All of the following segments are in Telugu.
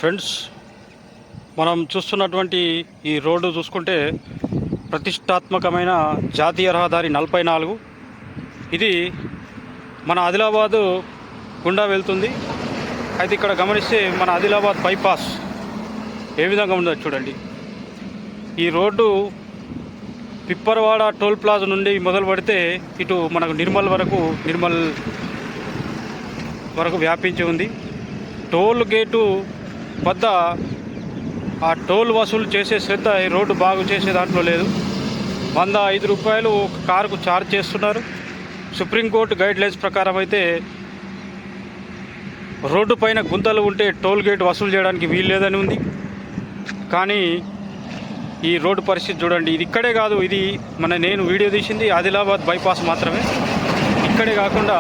ఫ్రెండ్స్, మనం చూస్తున్నటువంటి ఈ రోడ్డు చూసుకుంటే ప్రతిష్టాత్మకమైన జాతీయ రహదారి 44. ఇది మన ఆదిలాబాదు గుండా వెళ్తుంది. అయితే ఇక్కడ గమనిస్తే మన ఆదిలాబాద్ బైపాస్ ఏ విధంగా ఉందో చూడండి. ఈ రోడ్డు పిప్పరవాడ టోల్ ప్లాజా నుండి మొదలు పెడితే ఇటు మనకు నిర్మల్ వరకు వ్యాపించి ఉంది. టోల్ గేటు వద్ద ఆ టోల్ వసూలు చేసే శ్రద్ధ ఈ రోడ్డు బాగు చేసే దాంట్లో లేదు. 105 రూపాయలు ఒక కారుకు ఛార్జ్ చేస్తున్నారు. సుప్రీంకోర్టు గైడ్లైన్స్ ప్రకారం అయితే రోడ్డు పైన గుంతలు ఉంటే టోల్ గేట్ వసూలు చేయడానికి వీలు లేదని ఉంది. కానీ ఈ రోడ్డు పరిస్థితి చూడండి. ఇది ఇక్కడే కాదు, ఇది నేను వీడియో తీసింది ఆదిలాబాద్ బైపాస్ మాత్రమే. ఇక్కడే కాకుండా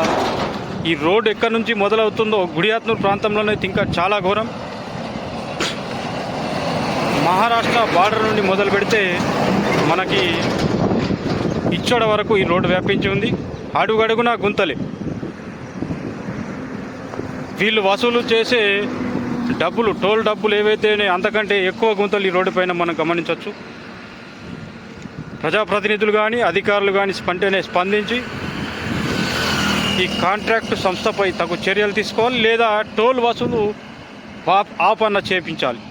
ఈ రోడ్డు ఎక్కడి నుంచి మొదలవుతుందో గుడియాత్నూర్ ప్రాంతంలోనే ఇంకా చాలా ఘోరం. మహారాష్ట్ర బార్డర్ నుండి మొదలు పెడితే మనకి ఇచ్చోడ వరకు ఈ రోడ్డు వ్యాపించి ఉంది. అడుగడుగునా గుంతలే. వీళ్ళు వసూలు చేసే టోల్ డబ్బులు ఏవైతే అంతకంటే ఎక్కువ గుంతలు ఈ రోడ్డు పైన మనం గమనించవచ్చు. ప్రజాప్రతినిధులు కానీ అధికారులు కానీ స్పందించి ఈ కాంట్రాక్టు సంస్థపై తగు చర్యలు తీసుకోవాలి, లేదా టోల్ వసూలు ఆపన్న చేపించాలి.